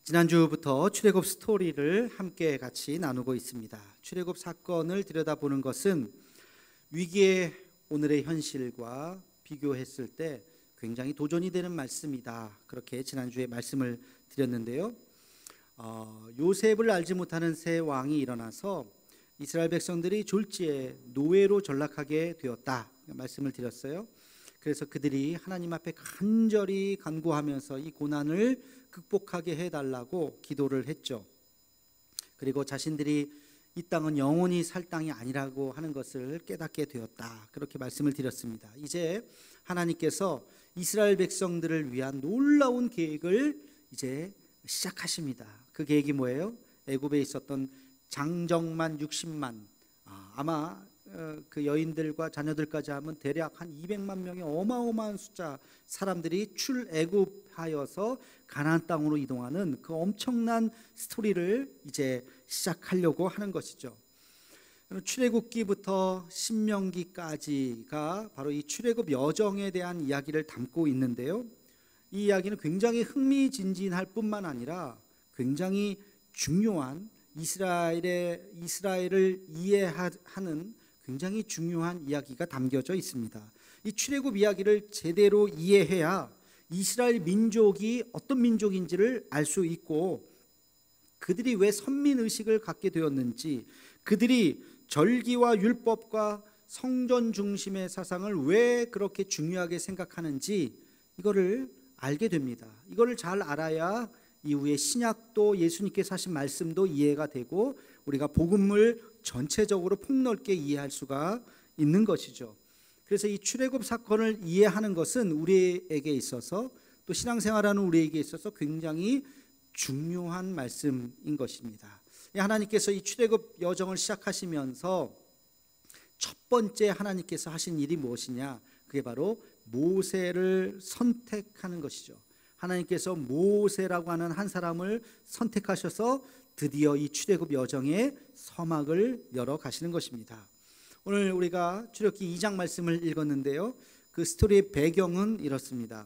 지난주부터 출애굽 스토리를 함께 같이 나누고 있습니다. 출애굽 사건을 들여다보는 것은 위기의 오늘의 현실과 비교했을 때 굉장히 도전이 되는 말씀이다. 그렇게 지난주에 말씀을 드렸는데요. 요셉을 알지 못하는 새 왕이 일어나서 이스라엘 백성들이 졸지에 노예로 전락하게 되었다. 말씀을 드렸어요. 그래서 그들이 하나님 앞에 간절히 간구하면서 이 고난을 극복하게 해달라고 기도를 했죠. 그리고 자신들이 이 땅은 영원히 살 땅이 아니라고 하는 것을 깨닫게 되었다. 그렇게 말씀을 드렸습니다. 이제 하나님께서 이스라엘 백성들을 위한 놀라운 계획을 이제 시작하십니다. 그 계획이 뭐예요? 애굽에 있었던 장정만 60만, 아마 그 여인들과 자녀들까지 하면 대략 한 200만 명의 어마어마한 숫자 사람들이 출애굽하여서 가나안 땅으로 이동하는 그 엄청난 스토리를 이제 시작하려고 하는 것이죠. 출애굽기부터 신명기까지가 바로 이 출애굽 여정에 대한 이야기를 담고 있는데요. 이 이야기는 굉장히 흥미진진할 뿐만 아니라 굉장히 중요한 이스라엘을 이해하는 굉장히 중요한 이야기가 담겨져 있습니다. 이 출애굽 이야기를 제대로 이해해야 이스라엘 민족이 어떤 민족인지를 알 수 있고 그들이 왜 선민의식을 갖게 되었는지, 그들이 절기와 율법과 성전 중심의 사상을 왜 그렇게 중요하게 생각하는지 이거를 알게 됩니다. 이거를 잘 알아야 이후에 신약도 예수님께서 하신 말씀도 이해가 되고 우리가 복음을 전체적으로 폭넓게 이해할 수가 있는 것이죠. 그래서 이 출애굽 사건을 이해하는 것은 우리에게 있어서 또 신앙생활하는 우리에게 있어서 굉장히 중요한 말씀인 것입니다. 하나님께서 이 출애굽 여정을 시작하시면서 첫 번째 하나님께서 하신 일이 무엇이냐? 그게 바로 모세를 선택하는 것이죠. 하나님께서 모세라고 하는 한 사람을 선택하셔서 드디어 이 출애굽 여정의 서막을 열어 가시는 것입니다. 오늘 우리가 출애굽기 2장 말씀을 읽었는데요. 그 스토리의 배경은 이렇습니다.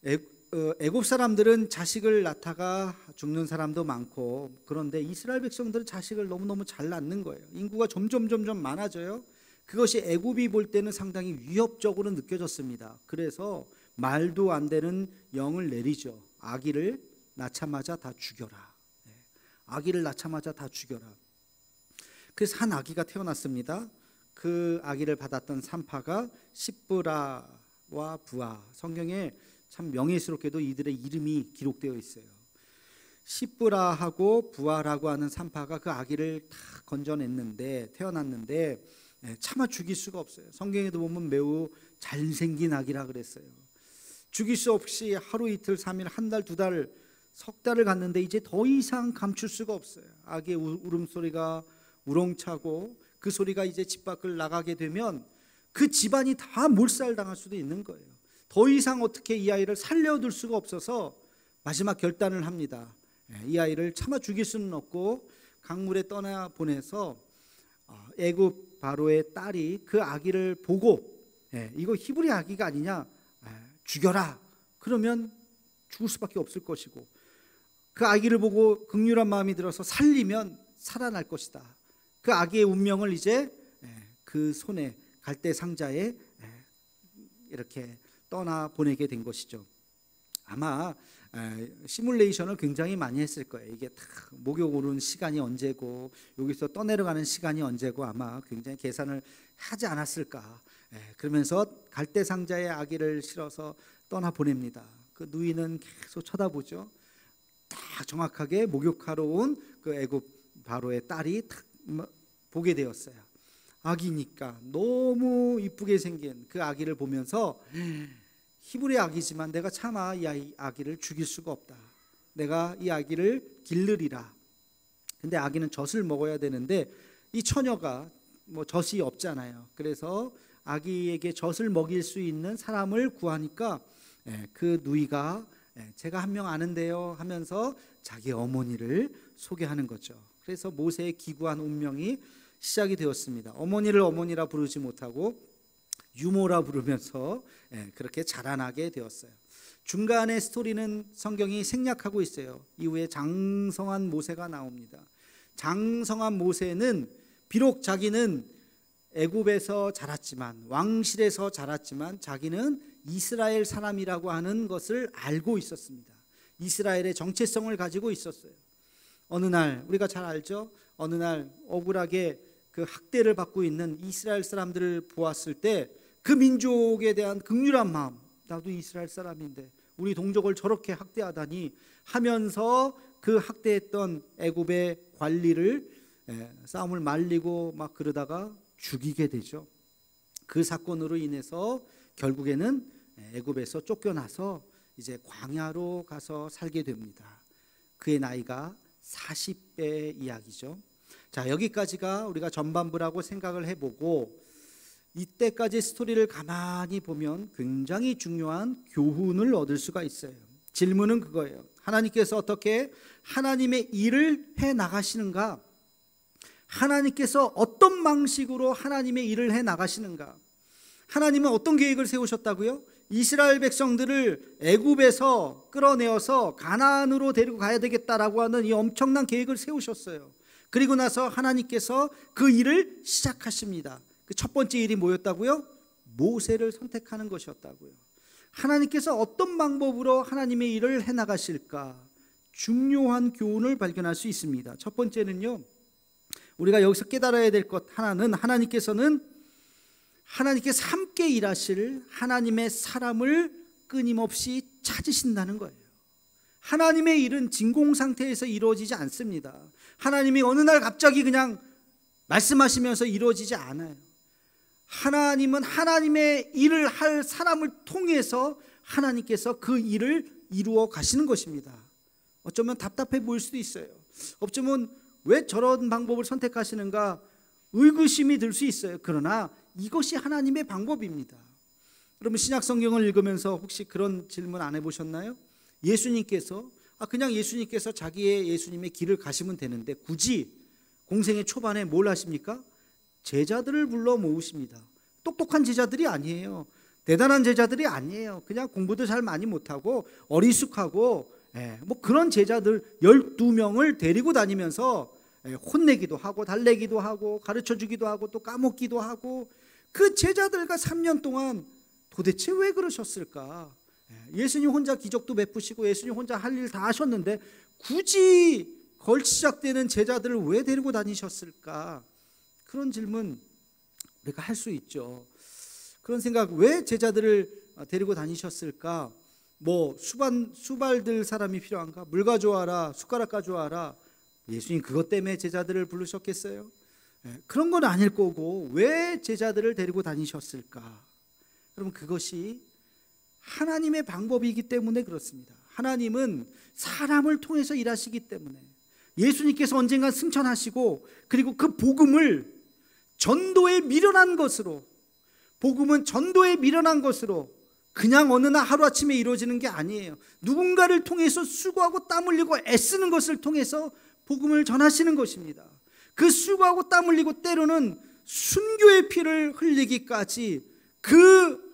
애굽 사람들은 자식을 낳다가 죽는 사람도 많고, 그런데 이스라엘 백성들은 자식을 너무너무 잘 낳는 거예요. 인구가 점점 많아져요. 그것이 애굽이 볼 때는 상당히 위협적으로 느껴졌습니다. 그래서 말도 안 되는 영을 내리죠. 아기를 낳자마자 다 죽여라. 아기를 낳자마자 다 죽여라. 그래서 한 아기가 태어났습니다. 그 아기를 받았던 산파가 시브라와 부아. 성경에 참 명예스럽게도 이들의 이름이 기록되어 있어요. 시브라하고 부아라고 하는 산파가 그 아기를 다 건져냈는데, 태어났는데 차마 죽일 수가 없어요. 성경에도 보면 매우 잘생긴 아기라 그랬어요. 죽일 수 없이 하루 이틀 3일 한 달 2달 석 달을 갔는데 이제 더 이상 감출 수가 없어요. 아기의 울음소리가 우렁차고 그 소리가 이제 집 밖을 나가게 되면 그 집안이 다 몰살당할 수도 있는 거예요. 더 이상 어떻게 이 아이를 살려둘 수가 없어서 마지막 결단을 합니다. 이 아이를 차마 죽일 수는 없고 강물에 떠나 보내서 애굽 바로의 딸이 그 아기를 보고 이거 히브리 아기가 아니냐, 죽여라. 그러면 죽을 수밖에 없을 것이고, 그 아기를 보고 긍휼한 마음이 들어서 살리면 살아날 것이다. 그 아기의 운명을 이제 그 손에 갈대 상자에 이렇게 떠나 보내게 된 것이죠. 아마 시뮬레이션을 굉장히 많이 했을 거예요. 이게 다 목욕 오는 시간이 언제고 여기서 떠내려가는 시간이 언제고 아마 굉장히 계산을 하지 않았을까. 그러면서 갈대 상자에 아기를 실어서 떠나 보냅니다. 그 누이는 계속 쳐다보죠. 딱 정확하게 목욕하러 온 그 애굽 바로의 딸이 딱 보게 되었어요. 아기니까 너무 이쁘게 생긴 그 아기를 보면서 히브리 아기지만 내가 차마 이 아기를 죽일 수가 없다. 내가 이 아기를 기르리라. 근데 아기는 젖을 먹어야 되는데 이 처녀가 뭐 젖이 없잖아요. 그래서 아기에게 젖을 먹일 수 있는 사람을 구하니까 그 누이가 제가 한 명 아는데요 하면서 자기 어머니를 소개하는 거죠. 그래서 모세의 기구한 운명이 시작이 되었습니다. 어머니를 어머니라 부르지 못하고 유모라 부르면서 그렇게 자라나게 되었어요. 중간에 스토리는 성경이 생략하고 있어요. 이후에 장성한 모세가 나옵니다. 장성한 모세는 비록 자기는 애굽에서 자랐지만, 왕실에서 자랐지만 자기는 이스라엘 사람이라고 하는 것을 알고 있었습니다. 이스라엘의 정체성을 가지고 있었어요. 어느 날, 우리가 잘 알죠? 어느 날 억울하게 그 학대를 받고 있는 이스라엘 사람들을 보았을 때 그 민족에 대한 극률한 마음, 나도 이스라엘 사람인데 우리 동족을 저렇게 학대하다니 하면서 그 학대했던 애굽의 관리를 싸움을 말리고 막 그러다가 죽이게 되죠. 그 사건으로 인해서 결국에는 애굽에서 쫓겨나서 이제 광야로 가서 살게 됩니다. 그의 나이가 40대 이야기죠. 자, 여기까지가 우리가 전반부라고 생각을 해보고, 이때까지 스토리를 가만히 보면 굉장히 중요한 교훈을 얻을 수가 있어요. 질문은 그거예요. 하나님께서 어떻게 하나님의 일을 해 나가시는가? 하나님께서 어떤 방식으로 하나님의 일을 해 나가시는가? 하나님은 어떤 계획을 세우셨다고요? 이스라엘 백성들을 애굽에서 끌어내어서 가나안으로 데리고 가야 되겠다라고 하는 이 엄청난 계획을 세우셨어요. 그리고 나서 하나님께서 그 일을 시작하십니다. 그 첫 번째 일이 뭐였다고요? 모세를 선택하는 것이었다고요. 하나님께서 어떤 방법으로 하나님의 일을 해나가실까? 중요한 교훈을 발견할 수 있습니다. 첫 번째는요, 우리가 여기서 깨달아야 될 것 하나는, 하나님께서 함께 일하실 하나님의 사람을 끊임없이 찾으신다는 거예요. 하나님의 일은 진공 상태에서 이루어지지 않습니다. 하나님이 어느 날 갑자기 그냥 말씀하시면서 이루어지지 않아요. 하나님은 하나님의 일을 할 사람을 통해서 하나님께서 그 일을 이루어 가시는 것입니다. 어쩌면 답답해 보일 수도 있어요. 어쩌면 왜 저런 방법을 선택하시는가 의구심이 들 수 있어요. 그러나 이것이 하나님의 방법입니다. 여러분, 신약 성경을 읽으면서 혹시 그런 질문 안 해보셨나요? 예수님께서 그냥 예수님께서 자기의 예수님의 길을 가시면 되는데 굳이 공생의 초반에 뭘 하십니까? 제자들을 불러 모으십니다. 똑똑한 제자들이 아니에요. 대단한 제자들이 아니에요. 그냥 공부도 잘 많이 못하고 어리숙하고 뭐 그런 제자들 12명을 데리고 다니면서 혼내기도 하고 달래기도 하고 가르쳐주기도 하고 또 까먹기도 하고, 그 제자들과 3년 동안 도대체 왜 그러셨을까? 예수님 혼자 기적도 베푸시고 예수님 혼자 할 일 다 하셨는데 굳이 걸시작되는 제자들을 왜 데리고 다니셨을까? 그런 질문 우리가 할 수 있죠. 그런 생각, 왜 제자들을 데리고 다니셨을까? 뭐 수발들 사람이 필요한가? 물 가져와라, 숟가락 가져와라. 예수님 그것 때문에 제자들을 부르셨겠어요? 그런 건 아닐 거고 왜 제자들을 데리고 다니셨을까? 여러분, 그것이 하나님의 방법이기 때문에 그렇습니다. 하나님은 사람을 통해서 일하시기 때문에, 예수님께서 언젠가 승천하시고 그리고 그 복음을 전도에 미련한 것으로, 복음은 전도에 미련한 것으로 그냥 어느 날 하루아침에 이루어지는 게 아니에요. 누군가를 통해서 수고하고 땀 흘리고 애쓰는 것을 통해서 복음을 전하시는 것입니다. 그 수고하고 땀 흘리고 때로는 순교의 피를 흘리기까지 그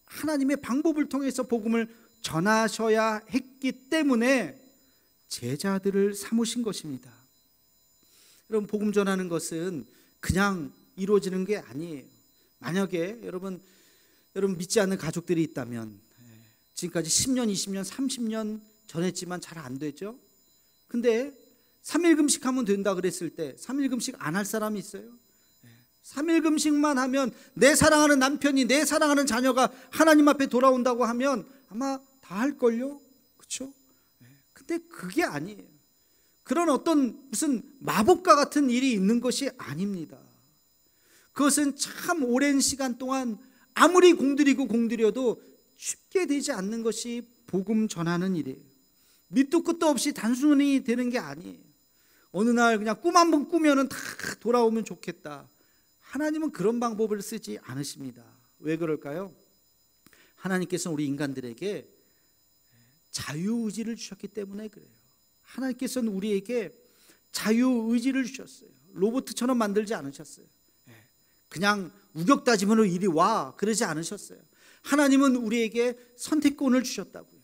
하나님의 방법을 통해서 복음을 전하셔야 했기 때문에 제자들을 삼으신 것입니다. 여러분, 복음 전하는 것은 그냥 이루어지는 게 아니에요. 만약에 여러분 믿지 않는 가족들이 있다면, 지금까지 10년, 20년, 30년 전했지만 잘 안 되죠. 근데 3일 금식하면 된다 그랬을 때 3일 금식 안 할 사람이 있어요? 3일 금식만 하면 내 사랑하는 남편이, 내 사랑하는 자녀가 하나님 앞에 돌아온다고 하면 아마 다 할걸요? 그렇죠? 근데 그게 아니에요. 그런 어떤 무슨 마법과 같은 일이 있는 것이 아닙니다. 그것은 참 오랜 시간 동안 아무리 공들여도 쉽게 되지 않는 것이 복음 전하는 일이에요. 밑도 끝도 없이 단순히 되는 게 아니에요. 어느 날 그냥 꿈 한 번 꾸면은 다 돌아오면 좋겠다. 하나님은 그런 방법을 쓰지 않으십니다. 왜 그럴까요? 하나님께서는 우리 인간들에게 자유의지를 주셨기 때문에 그래요. 하나님께서는 우리에게 자유의지를 주셨어요. 로봇처럼 만들지 않으셨어요. 그냥 우격다짐으로 이리 와 그러지 않으셨어요. 하나님은 우리에게 선택권을 주셨다고요.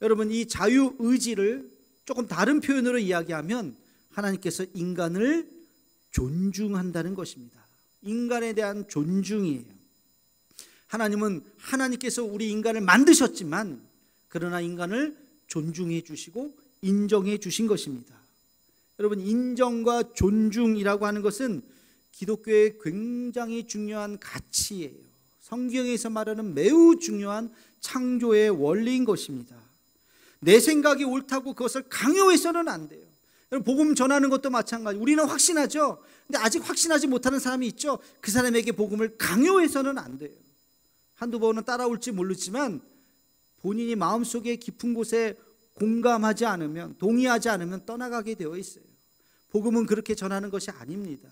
여러분, 이 자유의지를 조금 다른 표현으로 이야기하면 하나님께서 인간을 존중한다는 것입니다. 인간에 대한 존중이에요. 하나님은 하나님께서 우리 인간을 만드셨지만 그러나 인간을 존중해 주시고 인정해 주신 것입니다. 여러분, 인정과 존중이라고 하는 것은 기독교의 굉장히 중요한 가치예요. 성경에서 말하는 매우 중요한 창조의 원리인 것입니다. 내 생각이 옳다고 그것을 강요해서는 안 돼요. 복음 전하는 것도 마찬가지. 우리는 확신하죠. 근데 아직 확신하지 못하는 사람이 있죠. 그 사람에게 복음을 강요해서는 안 돼요. 한두 번은 따라올지 모르지만 본인이 마음속에 깊은 곳에 공감하지 않으면, 동의하지 않으면 떠나가게 되어 있어요. 복음은 그렇게 전하는 것이 아닙니다.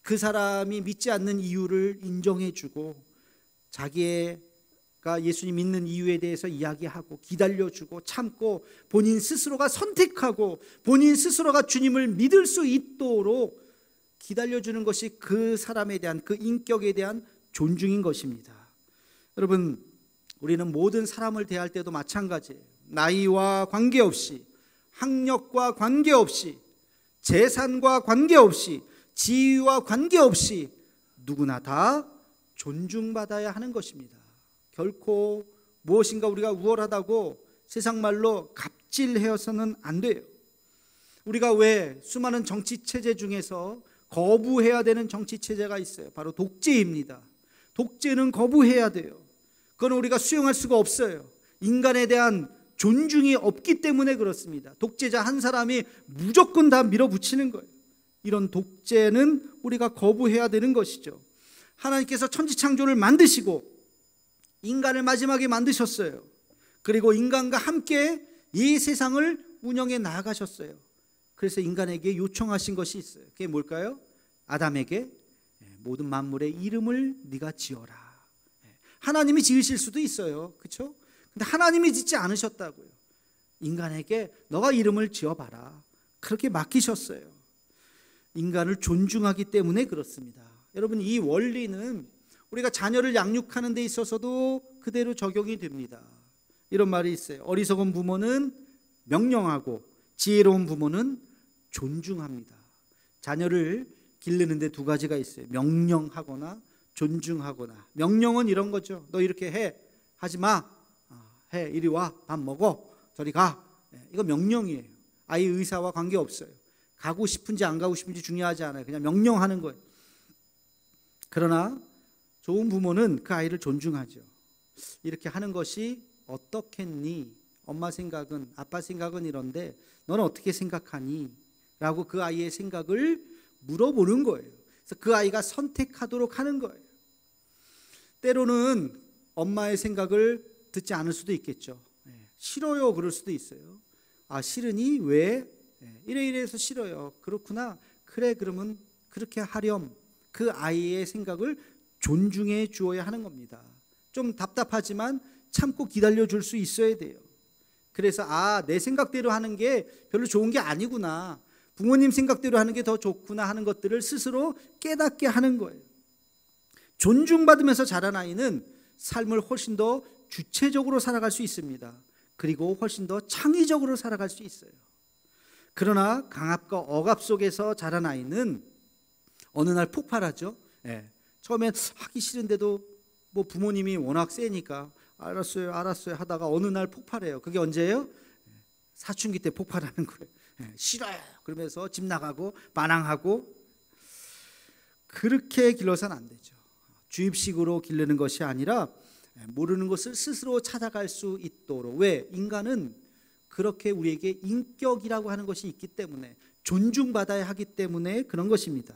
그 사람이 믿지 않는 이유를 인정해주고 자기가 예수님 믿는 이유에 대해서 이야기하고 기다려주고 참고 본인 스스로가 선택하고 본인 스스로가 주님을 믿을 수 있도록 기다려주는 것이 그 사람에 대한, 그 인격에 대한 존중인 것입니다. 여러분, 우리는 모든 사람을 대할 때도 마찬가지예요. 나이와 관계없이, 학력과 관계없이, 재산과 관계없이, 지위와 관계없이 누구나 다 존중받아야 하는 것입니다. 결코 무엇인가 우리가 우월하다고 세상 말로 갑질해서는 안 돼요. 우리가 왜 수많은 정치체제 중에서 거부해야 되는 정치체제가 있어요. 바로 독재입니다. 독재는 거부해야 돼요. 그건 우리가 수용할 수가 없어요. 인간에 대한 존중이 없기 때문에 그렇습니다. 독재자 한 사람이 무조건 다 밀어붙이는 거예요. 이런 독재는 우리가 거부해야 되는 것이죠. 하나님께서 천지창조를 만드시고 인간을 마지막에 만드셨어요. 그리고 인간과 함께 이 세상을 운영해 나아가셨어요. 그래서 인간에게 요청하신 것이 있어요. 그게 뭘까요? 아담에게 모든 만물의 이름을 네가 지어라. 하나님이 지으실 수도 있어요. 그렇죠? 근데 하나님이 짓지 않으셨다고요. 인간에게 너가 이름을 지어봐라. 그렇게 맡기셨어요. 인간을 존중하기 때문에 그렇습니다. 여러분, 이 원리는 우리가 자녀를 양육하는 데 있어서도 그대로 적용이 됩니다. 이런 말이 있어요. 어리석은 부모는 명령하고 지혜로운 부모는 존중합니다. 자녀를 기르는데 두 가지가 있어요. 명령하거나 존중하거나. 명령은 이런 거죠. 너 이렇게 해. 하지 마. 해. 이리 와. 밥 먹어. 저리 가. 이거 명령이에요. 아이 의사와 관계없어요. 가고 싶은지 안 가고 싶은지 중요하지 않아요. 그냥 명령하는 거예요. 그러나 좋은 부모는 그 아이를 존중하죠. 이렇게 하는 것이 어떻겠니? 엄마 생각은, 아빠 생각은 이런데 너는 어떻게 생각하니? 라고 그 아이의 생각을 물어보는 거예요. 그래서 그 아이가 선택하도록 하는 거예요. 때로는 엄마의 생각을 듣지 않을 수도 있겠죠. 싫어요 그럴 수도 있어요. 아, 싫으니? 왜? 이래서 싫어요. 그렇구나. 그래, 그러면 그렇게 하렴. 그 아이의 생각을 존중해 주어야 하는 겁니다. 좀 답답하지만 참고 기다려줄 수 있어야 돼요. 그래서 내 생각대로 하는 게 별로 좋은 게 아니구나, 부모님 생각대로 하는 게 더 좋구나 하는 것들을 스스로 깨닫게 하는 거예요. 존중받으면서 자란 아이는 삶을 훨씬 더 주체적으로 살아갈 수 있습니다. 그리고 훨씬 더 창의적으로 살아갈 수 있어요. 그러나 강압과 억압 속에서 자란 아이는 어느 날 폭발하죠. 처음엔 하기 싫은데도 뭐 부모님이 워낙 세니까 알았어요 하다가 어느 날 폭발해요. 그게 언제예요? 사춘기 때 폭발하는 거예요. 싫어요 그러면서 집 나가고 반항하고. 그렇게 길러서는 안 되죠. 주입식으로 기르는 것이 아니라 모르는 것을 스스로 찾아갈 수 있도록. 왜? 인간은 그렇게 우리에게 인격이라고 하는 것이 있기 때문에, 존중받아야 하기 때문에 그런 것입니다.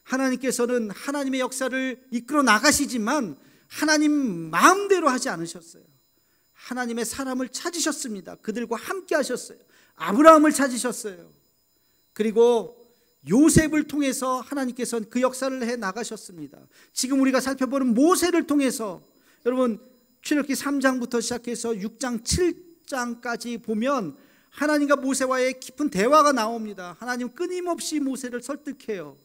하나님께서는 하나님의 역사를 이끌어 나가시지만 하나님 마음대로 하지 않으셨어요. 하나님의 사람을 찾으셨습니다. 그들과 함께 하셨어요. 아브라함을 찾으셨어요. 그리고 요셉을 통해서 하나님께서는 그 역사를 해 나가셨습니다. 지금 우리가 살펴보는 모세를 통해서, 여러분 출애굽기 3장부터 시작해서 6장 7장까지 보면 하나님과 모세와의 깊은 대화가 나옵니다. 하나님 끊임없이 모세를 설득해요.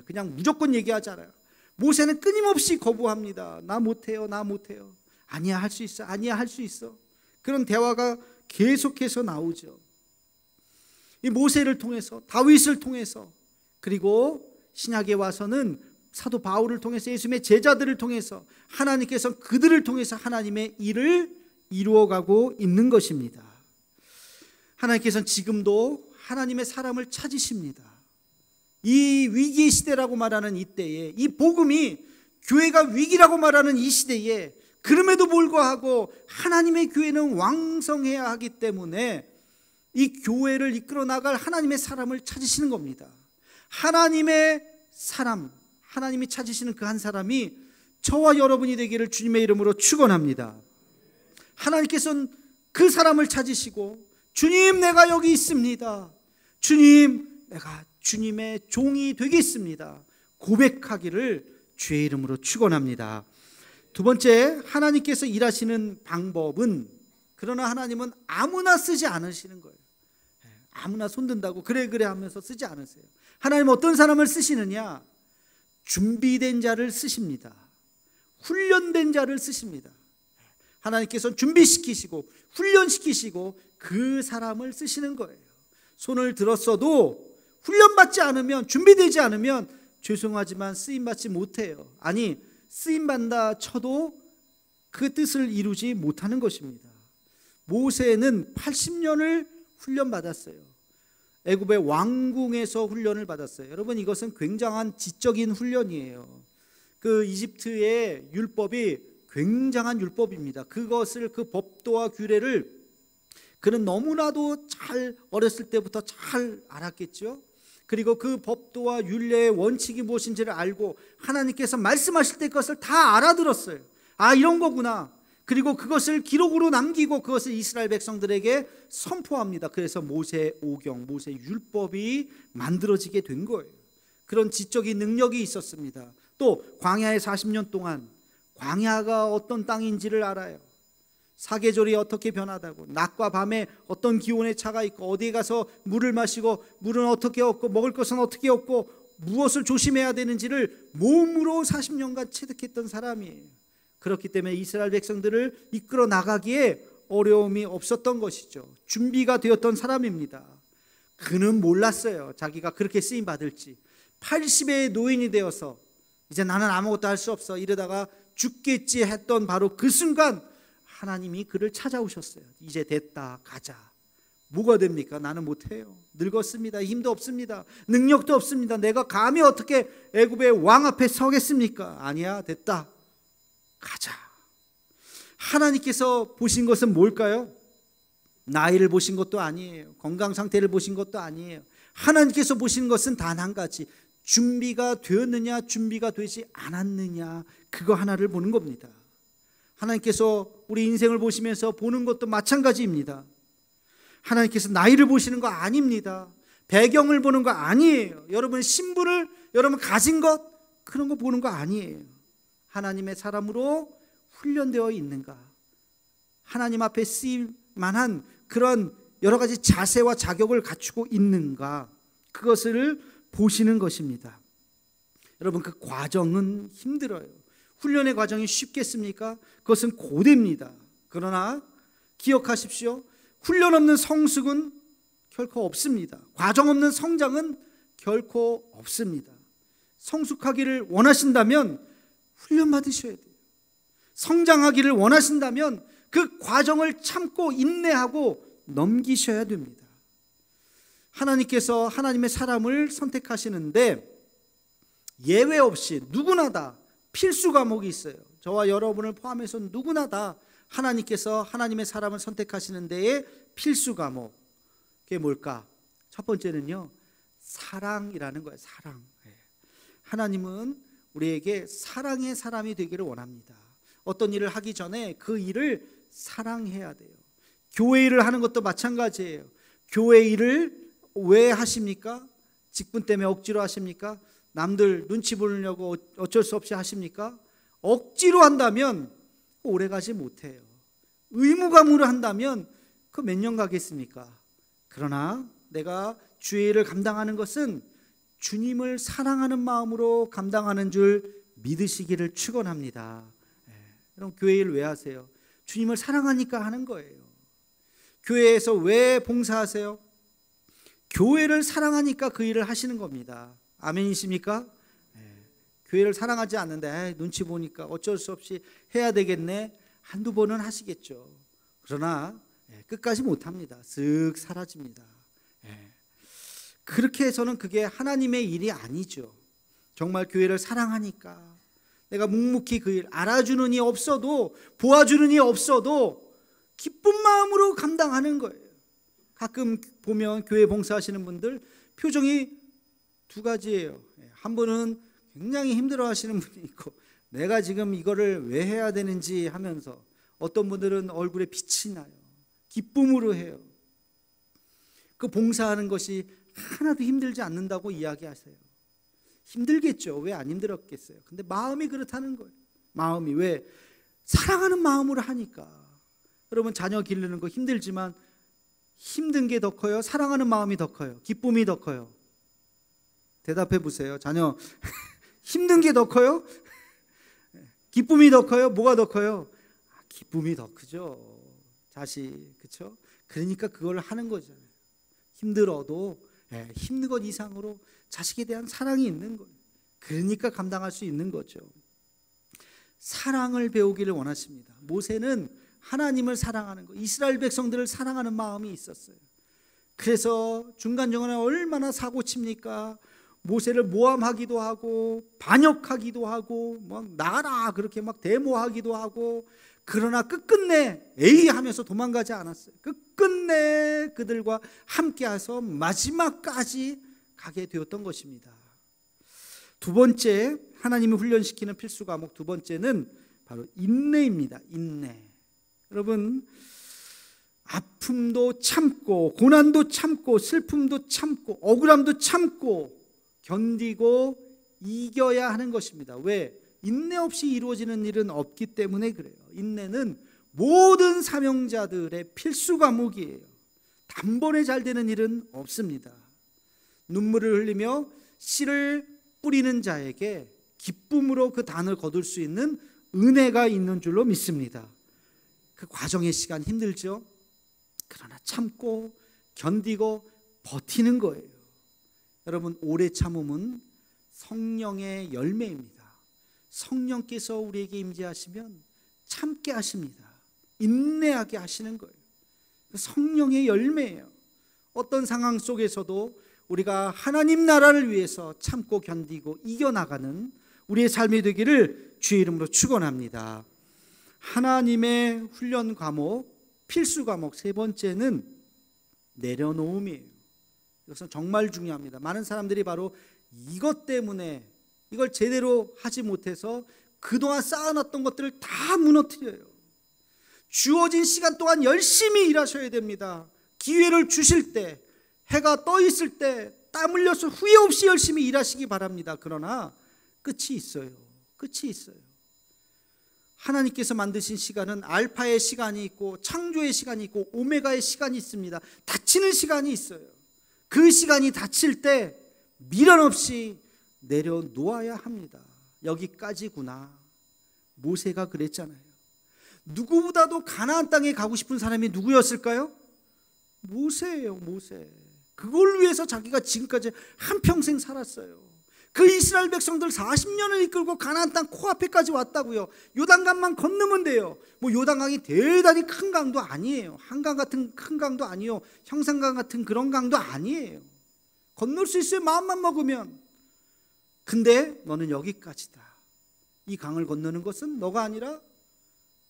그냥 무조건 얘기하잖아요. 모세는 끊임없이 거부합니다. 나 못해요, 나 못해요. 아니야, 할 수 있어, 아니야, 할 수 있어. 그런 대화가 계속해서 나오죠. 이 모세를 통해서, 다윗을 통해서, 그리고 신약에 와서는 사도 바울을 통해서, 예수님의 제자들을 통해서 하나님께서 그들을 통해서 하나님의 일을 이루어가고 있는 것입니다. 하나님께서는 지금도 하나님의 사람을 찾으십니다. 이 위기 시대라고 말하는 이때에, 이 복음이 교회가 위기라고 말하는 이 시대에, 그럼에도 불구하고 하나님의 교회는 왕성해야 하기 때문에 이 교회를 이끌어 나갈 하나님의 사람을 찾으시는 겁니다. 하나님의 사람, 하나님이 찾으시는 그 한 사람이 저와 여러분이 되기를 주님의 이름으로 축원합니다. 하나님께서는 그 사람을 찾으시고, 주님, 내가 여기 있습니다. 주님, 내가 주님의 종이 되겠습니다. 고백하기를 주의 이름으로 축원합니다. 두 번째, 하나님께서 일하시는 방법은, 그러나 하나님은 아무나 쓰지 않으시는 거예요. 아무나 손든다고 그래 하면서 쓰지 않으세요. 하나님은 어떤 사람을 쓰시느냐? 준비된 자를 쓰십니다. 훈련된 자를 쓰십니다. 하나님께서는 준비시키시고 훈련시키시고 그 사람을 쓰시는 거예요. 손을 들었어도 훈련받지 않으면, 준비되지 않으면 죄송하지만 쓰임받지 못해요. 아니, 쓰임받다 쳐도 그 뜻을 이루지 못하는 것입니다. 모세는 80년을 훈련받았어요. 애굽의 왕궁에서 훈련을 받았어요. 여러분, 이것은 굉장한 지적인 훈련이에요. 그 이집트의 율법이 굉장한 율법입니다. 그것을, 그 법도와 규례를 그는 너무나도 잘, 어렸을 때부터 잘 알았겠죠. 그리고 그 법도와 율례의 원칙이 무엇인지를 알고 하나님께서 말씀하실 때 그것을 다 알아들었어요. 아, 이런 거구나. 그리고 그것을 기록으로 남기고 그것을 이스라엘 백성들에게 선포합니다. 그래서 모세오경, 모세 율법이 만들어지게 된 거예요. 그런 지적인 능력이 있었습니다. 또 광야의 40년 동안 광야가 어떤 땅인지를 알아요. 사계절이 어떻게 변하다고, 낮과 밤에 어떤 기온의 차가 있고, 어디에 가서 물을 마시고 물은 어떻게 얻고 먹을 것은 어떻게 얻고 무엇을 조심해야 되는지를 몸으로 40년간 체득했던 사람이에요. 그렇기 때문에 이스라엘 백성들을 이끌어 나가기에 어려움이 없었던 것이죠. 준비가 되었던 사람입니다. 그는 몰랐어요, 자기가 그렇게 쓰임 받을지. 80의 노인이 되어서 이제 나는 아무것도 할 수 없어, 이러다가 죽겠지 했던 바로 그 순간 하나님이 그를 찾아오셨어요. 이제 됐다, 가자. 뭐가 됩니까? 나는 못해요. 늙었습니다. 힘도 없습니다. 능력도 없습니다. 내가 감히 어떻게 애굽의 왕 앞에 서겠습니까? 아니야, 됐다, 가자. 하나님께서 보신 것은 뭘까요? 나이를 보신 것도 아니에요. 건강 상태를 보신 것도 아니에요. 하나님께서 보신 것은 단 한 가지, 준비가 되었느냐, 준비가 되지 않았느냐, 그거 하나를 보는 겁니다. 하나님께서 우리 인생을 보시면서 보는 것도 마찬가지입니다. 하나님께서 나이를 보시는 거 아닙니다. 배경을 보는 거 아니에요. 여러분 신분을, 여러분 가진 것, 그런 거 보는 거 아니에요. 하나님의 사람으로 훈련되어 있는가, 하나님 앞에 쓰일 만한 그런 여러 가지 자세와 자격을 갖추고 있는가, 그것을 보시는 것입니다. 여러분, 그 과정은 힘들어요. 훈련의 과정이 쉽겠습니까? 그것은 고됩니다. 그러나 기억하십시오. 훈련 없는 성숙은 결코 없습니다. 과정 없는 성장은 결코 없습니다. 성숙하기를 원하신다면 훈련 받으셔야 돼요. 성장하기를 원하신다면 그 과정을 참고 인내하고 넘기셔야 됩니다. 하나님께서 하나님의 사람을 선택하시는데 예외 없이 누구나 다 필수 과목이 있어요. 저와 여러분을 포함해서 누구나 다 하나님께서 하나님의 사람을 선택하시는 데에 필수 과목, 그게 뭘까? 첫 번째는요, 사랑이라는 거예요. 사랑. 하나님은 우리에게 사랑의 사람이 되기를 원합니다. 어떤 일을 하기 전에 그 일을 사랑해야 돼요. 교회 일을 하는 것도 마찬가지예요. 교회 일을 왜 하십니까? 직분 때문에 억지로 하십니까? 남들 눈치 보려고 어쩔 수 없이 하십니까? 억지로 한다면 오래 가지 못해요. 의무감으로 한다면 그 몇 년 가겠습니까? 그러나 내가 주의 일을 감당하는 것은 주님을 사랑하는 마음으로 감당하는 줄 믿으시기를 축원합니다. 여러분, 교회 일 왜 하세요? 주님을 사랑하니까 하는 거예요. 교회에서 왜 봉사하세요? 교회를 사랑하니까 그 일을 하시는 겁니다. 아멘이십니까? 교회를 사랑하지 않는데 눈치 보니까 어쩔 수 없이 해야 되겠네, 한두 번은 하시겠죠. 그러나 끝까지 못합니다. 쓱 사라집니다. 그렇게 해서는 그게 하나님의 일이 아니죠. 정말 교회를 사랑하니까 내가 묵묵히 그 일, 알아주는 이 없어도, 보아주는 이 없어도 기쁜 마음으로 감당하는 거예요. 가끔 보면 교회 봉사하시는 분들 표정이 두 가지예요. 한 분은 굉장히 힘들어 하시는 분이 있고, 내가 지금 이거를 왜 해야 되는지 하면서, 어떤 분들은 얼굴에 빛이 나요. 기쁨으로 해요. 그 봉사하는 것이 하나도 힘들지 않는다고 이야기하세요. 힘들겠죠. 왜 안 힘들었겠어요? 근데 마음이 그렇다는 거예요. 마음이, 왜? 사랑하는 마음으로 하니까. 여러분, 자녀 기르는 거 힘들지만 힘든 게 더 커요? 사랑하는 마음이 더 커요? 기쁨이 더 커요? 대답해 보세요. 자녀 힘든 게 더 커요? 기쁨이 더 커요? 뭐가 더 커요? 기쁨이 더 크죠. 자식, 그렇죠? 그러니까 그걸 하는 거잖아요. 힘들어도 힘든 것 이상으로 자식에 대한 사랑이 있는 거예요. 그러니까 감당할 수 있는 거죠. 사랑을 배우기를 원하십니다. 모세는 하나님을 사랑하는 거, 이스라엘 백성들을 사랑하는 마음이 있었어요. 그래서 중간중간에 얼마나 사고칩니까? 모세를 모함하기도 하고 반역하기도 하고 막 나라 그렇게 막 데모하기도 하고, 그러나 끝끝내 에이 하면서 도망가지 않았어요. 끝끝내 그들과 함께해서 마지막까지 가게 되었던 것입니다. 두 번째, 하나님이 훈련시키는 필수 과목 두 번째는 바로 인내입니다. 인내. 여러분, 아픔도 참고, 고난도 참고, 슬픔도 참고, 억울함도 참고 견디고 이겨야 하는 것입니다. 왜? 인내 없이 이루어지는 일은 없기 때문에 그래요. 인내는 모든 사명자들의 필수 과목이에요. 단번에 잘 되는 일은 없습니다. 눈물을 흘리며 씨를 뿌리는 자에게 기쁨으로 그 단을 거둘 수 있는 은혜가 있는 줄로 믿습니다. 그 과정의 시간 힘들죠? 그러나 참고 견디고 버티는 거예요. 여러분, 오래 참음은 성령의 열매입니다. 성령께서 우리에게 임재하시면 참게 하십니다. 인내하게 하시는 거예요. 성령의 열매예요. 어떤 상황 속에서도 우리가 하나님 나라를 위해서 참고 견디고 이겨나가는 우리의 삶이 되기를 주의 이름으로 축원합니다. 하나님의 훈련 과목, 필수 과목 세 번째는 내려놓음이에요. 이것은 정말 중요합니다. 많은 사람들이 바로 이것 때문에, 이걸 제대로 하지 못해서 그동안 쌓아놨던 것들을 다 무너뜨려요. 주어진 시간 동안 열심히 일하셔야 됩니다. 기회를 주실 때, 해가 떠 있을 때 땀 흘려서 후회 없이 열심히 일하시기 바랍니다. 그러나 끝이 있어요. 끝이 있어요. 하나님께서 만드신 시간은 알파의 시간이 있고 창조의 시간이 있고 오메가의 시간이 있습니다. 닫히는 시간이 있어요. 그 시간이 닫힐 때 미련 없이 내려놓아야 합니다. 여기까지구나. 모세가 그랬잖아요. 누구보다도 가나안 땅에 가고 싶은 사람이 누구였을까요? 모세예요. 모세. 그걸 위해서 자기가 지금까지 한평생 살았어요. 그 이스라엘 백성들 40년을 이끌고 가나안 땅 코앞에까지 왔다고요. 요단강만 건너면 돼요. 뭐 요단강이 대단히 큰 강도 아니에요. 한강 같은 큰 강도 아니요, 형산강 같은 그런 강도 아니에요. 건널 수 있어요, 마음만 먹으면. 근데 너는 여기까지다. 이 강을 건너는 것은 너가 아니라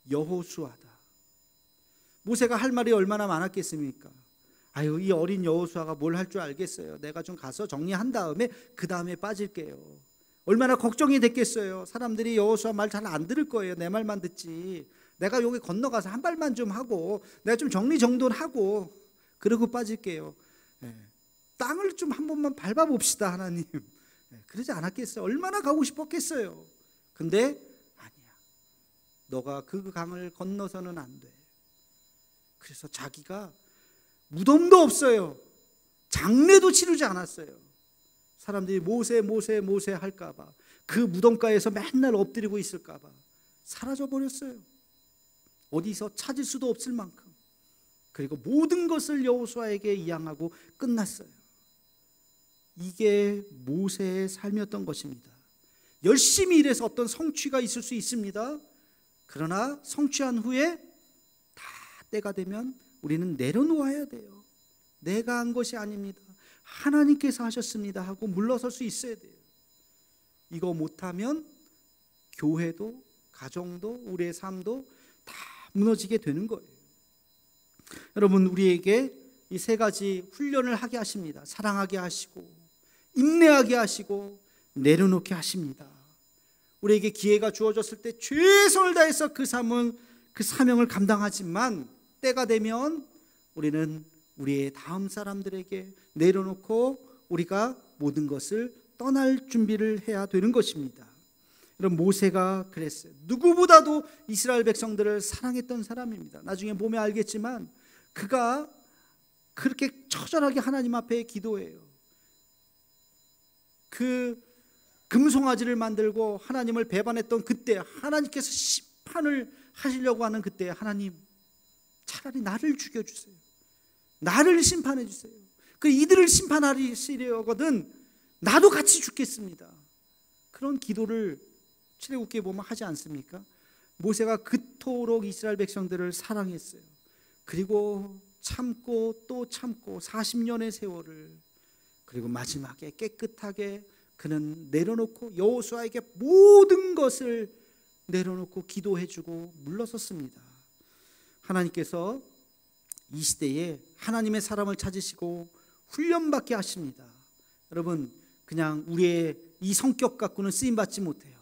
여호수아다. 모세가 할 말이 얼마나 많았겠습니까? 아유, 이 어린 여호수아가 뭘 할 줄 알겠어요. 내가 좀 가서 정리한 다음에 그 다음에 빠질게요. 얼마나 걱정이 됐겠어요. 사람들이 여호수아 말 잘 안 들을 거예요. 내 말만 듣지. 내가 여기 건너가서 한 발만 좀 하고 내가 좀 정리정돈하고 그러고 빠질게요. 땅을 좀 한 번만 밟아봅시다, 하나님. 그러지 않았겠어요? 얼마나 가고 싶었겠어요. 근데 아니야. 너가 그 강을 건너서는 안 돼. 그래서 자기가 무덤도 없어요. 장례도 치르지 않았어요. 사람들이 모세 모세 모세 할까봐, 그 무덤가에서 맨날 엎드리고 있을까봐 사라져 버렸어요. 어디서 찾을 수도 없을 만큼. 그리고 모든 것을 여호수아에게 이양하고 끝났어요. 이게 모세의 삶이었던 것입니다. 열심히 일해서 어떤 성취가 있을 수 있습니다. 그러나 성취한 후에 다 때가 되면 우리는 내려놓아야 돼요. 내가 한 것이 아닙니다, 하나님께서 하셨습니다 하고 물러설 수 있어야 돼요. 이거 못하면 교회도, 가정도, 우리의 삶도 다 무너지게 되는 거예요. 여러분, 우리에게 이 세 가지 훈련을 하게 하십니다. 사랑하게 하시고, 인내하게 하시고, 내려놓게 하십니다. 우리에게 기회가 주어졌을 때 최선을 다해서 그 사명을 감당하지만 때가 되면 우리는 우리의 다음 사람들에게 내려놓고 우리가 모든 것을 떠날 준비를 해야 되는 것입니다. 여러분, 모세가 그랬어요. 누구보다도 이스라엘 백성들을 사랑했던 사람입니다. 나중에 보면 알겠지만 그가 그렇게 처절하게 하나님 앞에 기도해요. 그 금송아지를 만들고 하나님을 배반했던 그때, 하나님께서 심판을 하시려고 하는 그때, 하나님 차라리 나를 죽여주세요, 나를 심판해 주세요. 그 이들을 심판하시려거든 나도 같이 죽겠습니다. 그런 기도를 출애굽기에 보면 하지 않습니까? 모세가 그토록 이스라엘 백성들을 사랑했어요. 그리고 참고 또 참고 40년의 세월을, 그리고 마지막에 깨끗하게 그는 내려놓고 여호수아에게 모든 것을 내려놓고 기도해주고 물러섰습니다. 하나님께서 이 시대에 하나님의 사람을 찾으시고 훈련받게 하십니다. 여러분, 그냥 우리의 이 성격 갖고는 쓰임받지 못해요.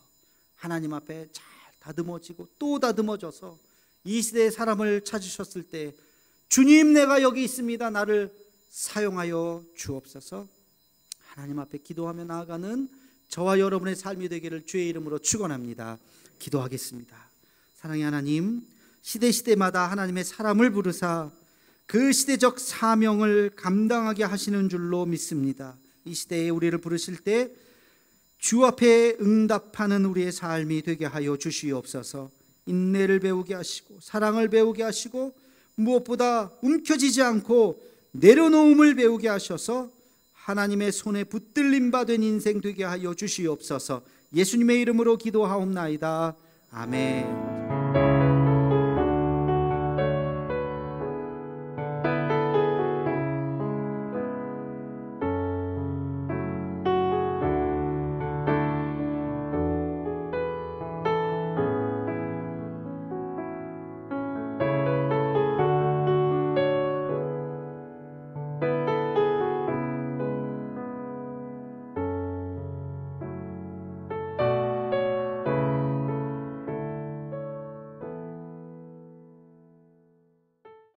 하나님 앞에 잘 다듬어지고 또 다듬어져서 이 시대의 사람을 찾으셨을 때, 주님 내가 여기 있습니다, 나를 사용하여 주옵소서, 하나님 앞에 기도하며 나아가는 저와 여러분의 삶이 되기를 주의 이름으로 축원합니다. 기도하겠습니다. 사랑의 하나님, 시대마다 하나님의 사람을 부르사 그 시대적 사명을 감당하게 하시는 줄로 믿습니다. 이 시대에 우리를 부르실 때 주 앞에 응답하는 우리의 삶이 되게 하여 주시옵소서. 인내를 배우게 하시고 사랑을 배우게 하시고 무엇보다 움켜쥐지 않고 내려놓음을 배우게 하셔서 하나님의 손에 붙들림 받은 인생 되게 하여 주시옵소서. 예수님의 이름으로 기도하옵나이다. 아멘.